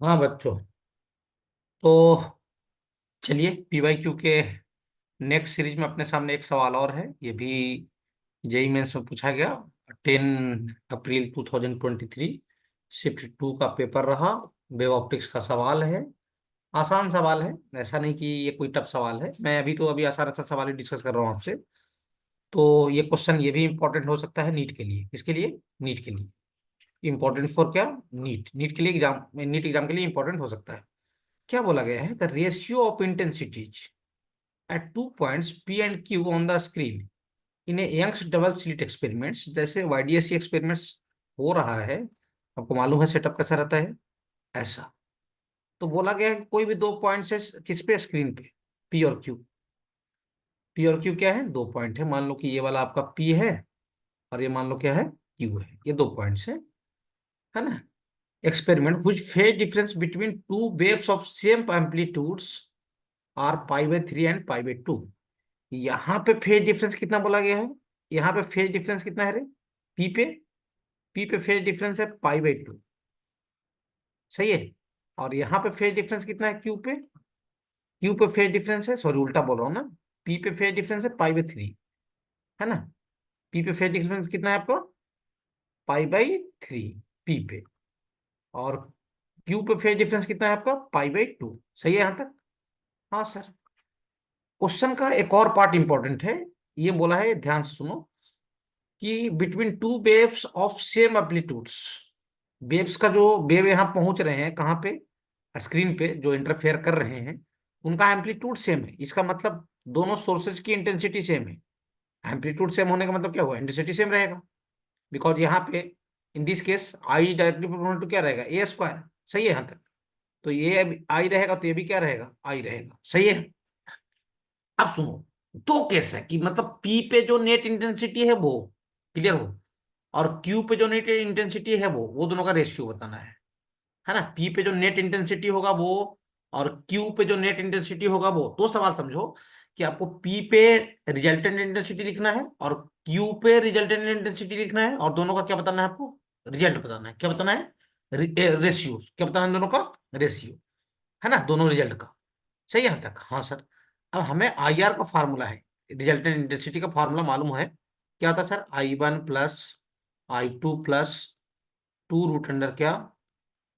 हाँ बच्चों, तो चलिए पी वाई क्यू के नेक्स्ट सीरीज में अपने सामने एक सवाल और है। ये भी जेई मेंस में पूछा गया। 10 अप्रैल 2023 शिफ्ट 2 का पेपर रहा। वेव ऑप्टिक्स का सवाल है। आसान सवाल है, ऐसा नहीं कि ये कोई टफ सवाल है। मैं अभी आसान अच्छा सवाल ही डिस्कस कर रहा हूँ आपसे। तो ये क्वेश्चन ये भी इंपॉर्टेंट हो सकता है नीट के लिए। किसके लिए? नीट के लिए। इंपॉर्टेंट फॉर क्या? नीट। नीट के लिए एग्जाम, नीट एग्जाम के लिए इंपॉर्टेंट हो सकता है। क्या बोला गया है? The ratio of intensities at 2 points P and Q on the screen in a Young's double slit experiments, जैसे YDSC एक्सपेरिमेंट्स हो रहा है। आपको मालूम है सेटअप कैसा रहता है। ऐसा तो बोला गया है कि कोई भी 2 पॉइंट्स है किस पे? स्क्रीन पे। P और Q। P और Q क्या है? 2 पॉइंट है। मान लो कि ये वाला आपका P है और ये मान लो क्या है? Q है। ये 2 पॉइंट्स है ना। Experiment which phase difference between two waves of same amplitudes are π/3 and π/2। यहाँ पे फेज डिफरेंस कितना बोला गया है? यहाँ पे फेज डिफरेंस कितना है रे? पी पे। पी पे फेज डिफरेंस है π/2। सही है। और यहाँ पे फेज डिफरेंस कितना है? क्यू पे। क्यू पे फेज डिफरेंस है, सॉरी उल्टा बोल रहा हूँ ना। पी पे फेज डिफरेंस है π/3, है ना। पी पे फेज डिफरेंस कितना है आपको? π/3। पी पे। और क्यू पे फेज डिफरेंस कितना है आपका? π/2। सही है यहाँ तक? हाँ सर। क्वेश्चन का एक और पार्ट इंपॉर्टेंट है। ये बोला है, ध्यान से सुनो, कि between two waves of same amplitudes. Waves का जो वेव यहाँ पहुंच रहे हैं कहाँ पे? स्क्रीन पे जो इंटरफेयर कर रहे हैं, उनका एम्पलीट्यूड सेम है। इसका मतलब दोनों सोर्सेज की इंटेंसिटी सेम है। एम्पलीट्यूड सेम होने का मतलब क्या हुआ? इंटेंसिटी सेम रहेगा। बिकॉज यहाँ पे in this case I directly proportional to क्या रहेगा? A square. सही है यहाँ तक? तो ये आई रहेगा तो ये भी क्या रहेगा? आई रहेगा। सही है। अब सुनो, दो केस है कि मतलब पी पे जो नेट इंटेंसिटी है वो क्लियर हो, और क्यू पे जो नेट इंटेंसिटी है वो दोनों का रेशियो बताना है ना। पी पे जो नेट इंटेंसिटी होगा वो, और क्यू पे जो नेट इंटेंसिटी होगा वो। दो सवाल समझो कि आपको पी पे रिजल्टेंट इंटेंसिटी लिखना है और क्यू पे रिजल्टेंट इंटेंसिटी लिखना है, और दोनों का क्या बताना है आपको? रिजल्ट बताना है। क्या बताना है? रेशियो। क्या बताना है दोनों का? रेशियो, है ना, दोनों रिजल्ट का। सही है यहाँ तक? हाँ सर। अब हमें आई आर का फार्मूला है, रिजल्टेंट इंटेंसिटी का फार्मूला मालूम है। क्या होता है सर? I1 + I2 + 2√अंडर क्या?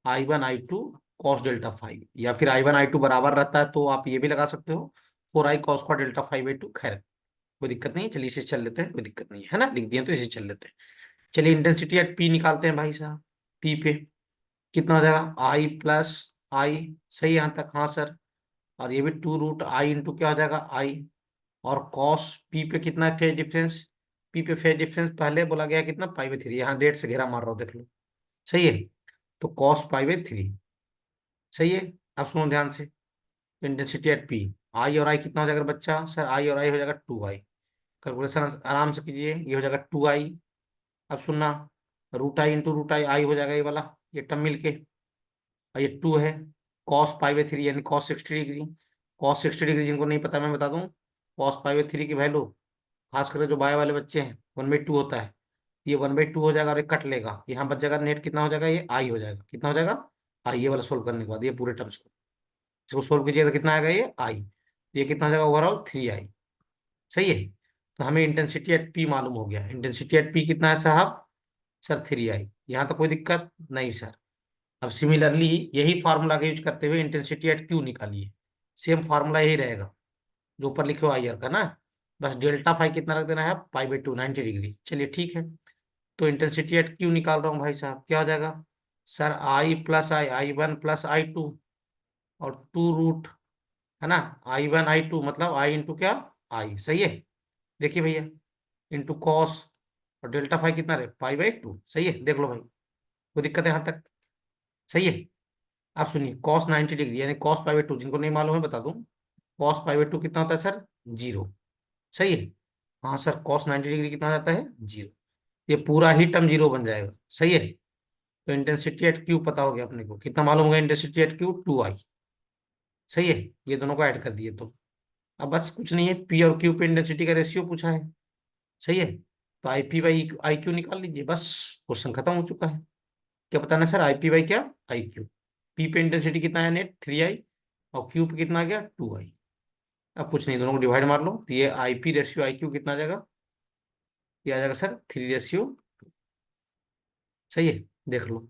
I1 I2 cos⁴ या फिर I1 I2 बराबर रहता है तो आप ये भी लगा सकते हो 4I cos²∅/2। खैर कोई दिक्कत नहीं है, चलिए इसे चल लेते हैं, कोई दिक्कत नहीं है ना, लिख दिए तो इसे चल लेते हैं। चलिए इंटेंसिटी एट पी निकालते हैं भाई साहब। पी पे कितना हो जाएगा? I + I। सही है यहाँ तक? हाँ सर। और ये भी 2√I इंटू क्या हो जाएगा? आई। और कॉस पी पे कितना है फेज डिफरेंस? पी पे फेज डिफरेंस पहले बोला गया कितना? π/3। यहाँ डेट से घेरा मार रहा हूँ, देख लो। सही है। तो कॉस π/3। सही है। अब सुनो ध्यान से, इंटेंसिटी एट पी। आई और आई कितना हो जाएगा बच्चा? सर आई और आई हो जाएगा 2I। कैलकुलेशन आराम से कीजिए, ये हो जाएगा 2I। अब सुनना, √I इंटू √I आई हो जाएगा ये वाला, ये टर्म मिल के। और ये 2 है। कॉस π/3 यानी cos 60 डिग्री। cos 60 डिग्री जिनको नहीं पता मैं बता दूं, कॉस π/3 की वैल्यू, खास करके जो बाय वाले बच्चे हैं, 1/2 होता है। ये 1/2 हो जाएगा और ये कट लेगा, यहाँ बच जाएगा नेट कितना हो जाएगा? ये आई हो जाएगा। कितना हो जाएगा? आई। ये वाला सोल्व करने के बाद ये पूरे टर्म्स को इसको सोल्व कीजिएगा तो कितना आएगा? ये आई। तो ये कितना हो जाएगा? Overall 3I। सही है। तो हमें इंटेंसिटी एट पी मालूम हो गया। इंटेंसिटी एट पी कितना है साहब? Sir 3I। यहाँ तो कोई दिक्कत नहीं सर। अब सिमिलरली यही फार्मूला का यूज करते हुए इंटेंसिटी एट क्यू निकालिए। सेम फार्मूला यही रहेगा जो ऊपर लिखे हो आई आर का ना। बस डेल्टा फाई कितना रख देना है? π/2 90 डिग्री। चलिए ठीक है। तो इंटेंसिटी एट क्यू निकाल रहा हूँ भाई साहब, क्या हो जाएगा? Sir I + I, I1 + I2 और 2 रूट, है ना। I1 I2 मतलब आई इंटू क्या? आई। सही है। देखिए भैया, इंटू कॉस, और डेल्टा फाई कितना रहे? π/2। सही है, देख लो भाई, कोई दिक्कत है यहाँ तक? सही है। आप सुनिए, cos 90 डिग्री यानी cos π/2, जिनको नहीं मालूम है बता दूं, cos π/2 कितना होता है सर? 0। सही है। हाँ सर, cos 90 डिग्री कितना हो जाता है? 0। ये पूरा ही टर्म 0 बन जाएगा। सही है। तो इंटेंसिटी एट क्यू पता हो गया अपने को, कितना मालूम होगा? Intensity at Q 2I। सही है। ये दोनों को ऐड कर दिए तो अब बस कुछ नहीं है, पी और क्यू पे इंटेंसिटी का रेशियो पूछा है। सही है। तो IP/IQ निकाल लीजिए, बस क्वेश्चन खत्म हो चुका है। क्या बताना है सर? IP/क्या? IQ। पी पे इंटेंसिटी कितना है नेट 3i, और क्यू पे कितना आ गया 2i। अब कुछ नहीं, दोनों को डिवाइड मार लो, तो ये IP रेशियो IQ कितना आ जाएगा, ये आ जाएगा सर 3:2। सही है, देख लो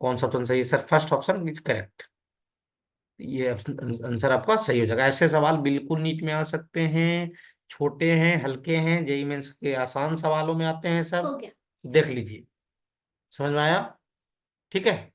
कौन सा ऑप्शन सही है sir, first option is correct. ये आंसर आपका सही हो जाएगा। ऐसे सवाल बिल्कुल नीट में आ सकते हैं, छोटे हैं, हल्के हैं, जेईई मेंस के आसान सवालों में आते हैं हो सब। गया। देख लीजिए, समझ में आया? ठीक है।